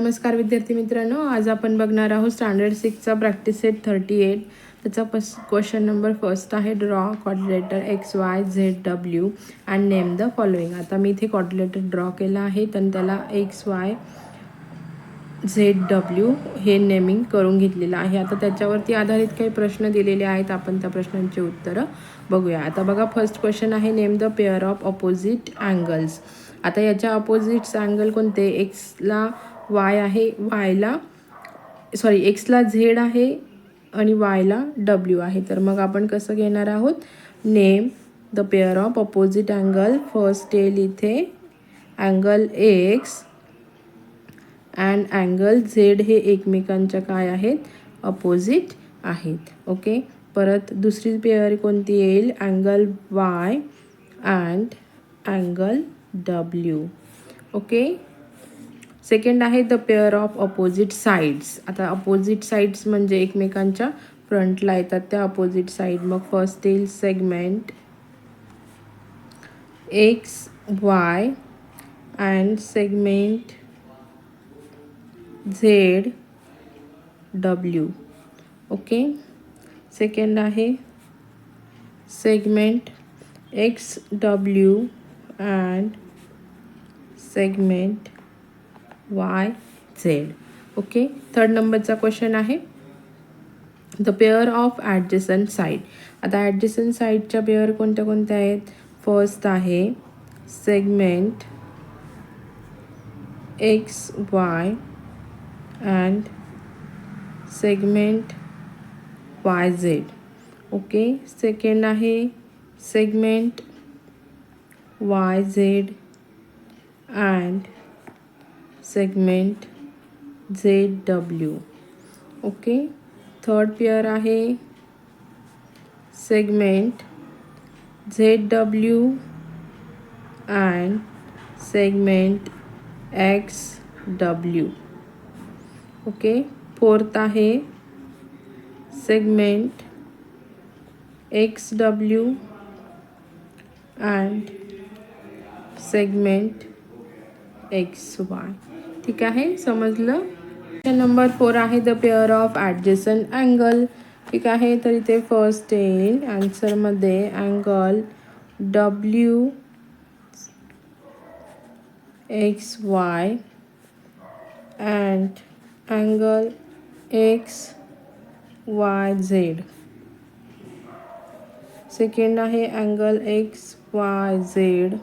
नमस्कार विद्यार्थी मित्रांनो, आज आपण बघणार आहोत स्टँडर्ड 6चा प्रॅक्टिस सेट 38. त्याचा क्वेश्चन नंबर फर्स्ट आहे, draw quadrilateral x Y Z W and name the following. आता मी इथे क्वाड्रिलेटर ड्रॉ केला आहे, तर त्याला एक्स वाय झेड डब्ल्यू हे नेमिंग करून घेतलेलं आहे. आता त्याच्यावरती आधारित काही प्रश्न दिलेले आहेत, आपण त्या प्रश्नांची उत्तरं बघूया. आता बघा, फर्स्ट क्वेश्चन आहे, name the pair of opposite angles. आता याच्या अपोजिट्स अँगल कोणते? एक्सला वाय आहे, एक्सला झेड आहे आणि वायला डब्ल्यू आहे. तर मग आपण कसं घेणार आहोत? Name the pair of opposite angle. First येईल इथे angle x and angle Z, हे एकमेकांच्या काय आहेत? अपोजिट आहेत. ओके, परत दुसरी पेअर कोणती येईल? Angle Y and angle W. Okay, second आहे the pair of opposite sides. आता अपोजिट साईड्स म्हणजे एकमेकांच्या फ्रंटला येतात त्या अपोजिट साईड. मग फर्स्ट येईल segment X Y and segment Z W. Okay, second आहे segment X W and segment Y Z. Okay, third नंबरचा क्वेश्चन आहे the pair of adjacent side. आता ॲडजसंट साईडच्या पेअर कोणत्या कोणत्या आहेत? फर्स्ट आहे segment X Y and segment Y Z. Okay, second आहे segment Y Z and segment Z W. Okay, third pair आहे segment Z W and segment X W. Okay, fourth आहे segment X W and segment X Y. ठीक आहे, समजलं? Number 4 आहे the pair of adjacent angle. ठीक आहे, तर इथे फर्स्ट येईल आन्सरमध्ये angle W X Y and angle X Y Z. Second आहे angle X Y Z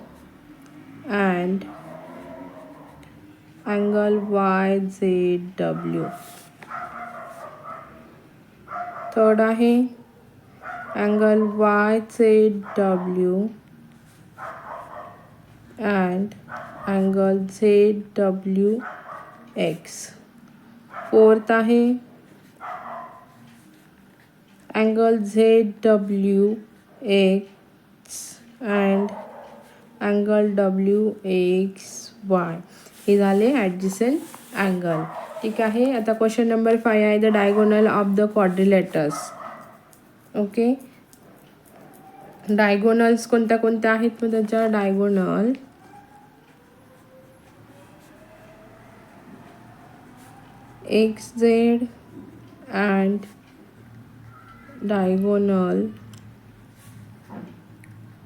and angle Y Z W. Third आहे angle Y Z W and angle Z W X. Fourth आहे angle Z W X and angle W X Y. हे झाले ॲडजसंट angle. ठीक आहे, आता question number 5 आहे the diagonal of the quadrilaterals. Okay, diagonals कोणत्या कोणत्या आहेत? मग त्याच्या diagonal X Z and diagonal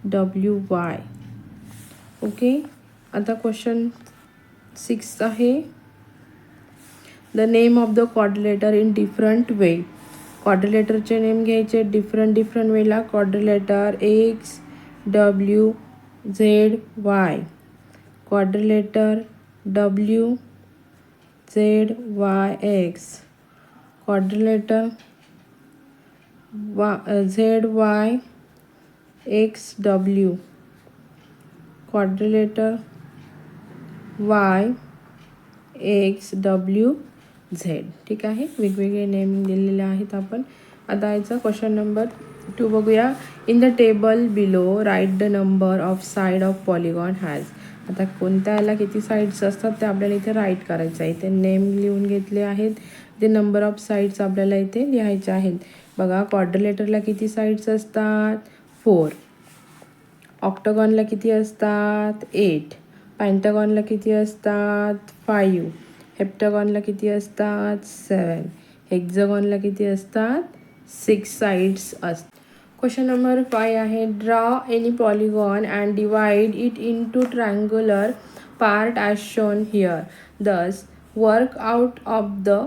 W Y. Okay, आता क्वेश्चन 6 आहे the name of the quadrilateral in different way. क्वाड्रिलेटरचे नेम घ्यायचे डिफरंट वेला. Quadrilateral X W Z Y, quadrilateral W Z Y X, quadrilateral Z Y X W, quadrilateral Y X W Z. ठीक आहे, वेगवेगळे name दिलेले आहेत आपण. आता याचा क्वेश्चन नंबर 2 बघूया. In the table below write the number of side of polygon has. आता कोणत्या याला किती साईड्स असतात ते आपल्याला इथे राईट करायचं आहे. इथे नेम लिहून घेतले आहेत, ते नंबर ऑफ साईड्स आपल्याला इथे लिहायचे आहेत. बघा, क्वाड्रिलेटरला किती साईड्स असतात? 4. ऑक्टागॉनला किती असतात? 8. पेंटागॉनला किती असतात? 5. हेप्टागॉनला किती असतात 7. हेक्झागॉनला किती असतात 6 साइड्स असतात. क्वेश्चन नंबर 5 आहे draw any polygon and divide it into triangular part as shown here. Thus work out of the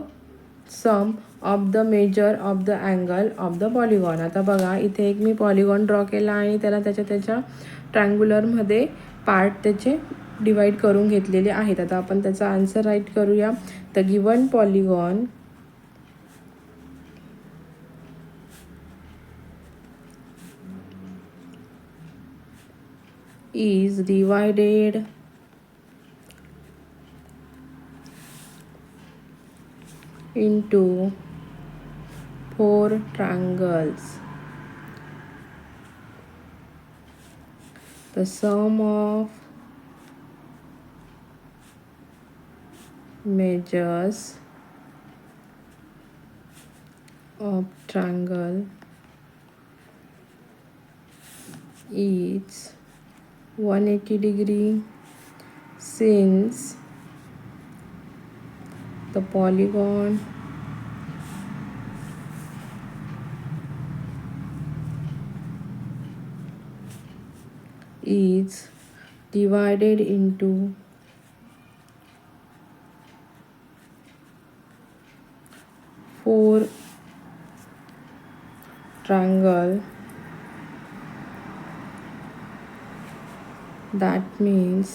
sum of the measure of the angle of the polygon. आता बघा इथे एक मी पॉलिगॉन ड्रॉ केला आणि त्याला त्याच्या ट्रायंग्युलरमध्ये part त्याचे डिवाइड करून घेतलेले आहेत. आता आपण त्याचा आन्सर राईट करूया. The given polygon is divided into 4 triangles. The sum of measures of triangle is 180 degree since the polygon is divided into 4 triangle. That means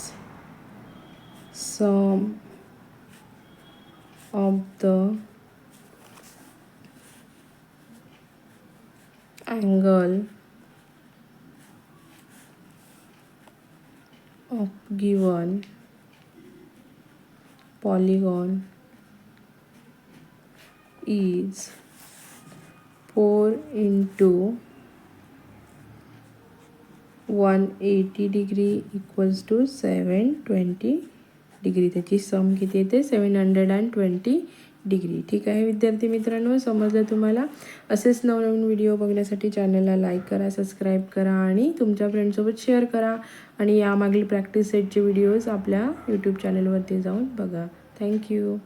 sum of the angle of given polygon is 4 into 180 degree equals to 720 degree. त्याची सम किती येते 720 degree. ठीक आहे विद्यार्थी मित्रांनो, समजलं तुम्हाला. असेच नवनवीन व्हिडिओ बघण्यासाठी चॅनलला लाईक करा, सबस्क्राईब करा आणि तुमच्या फ्रेंडसोबत शेअर करा. आणि यामागील प्रॅक्टिस सेटचे व्हिडिओज आपल्या यूट्यूब चॅनलवरती जाऊन बघा. थँक्यू.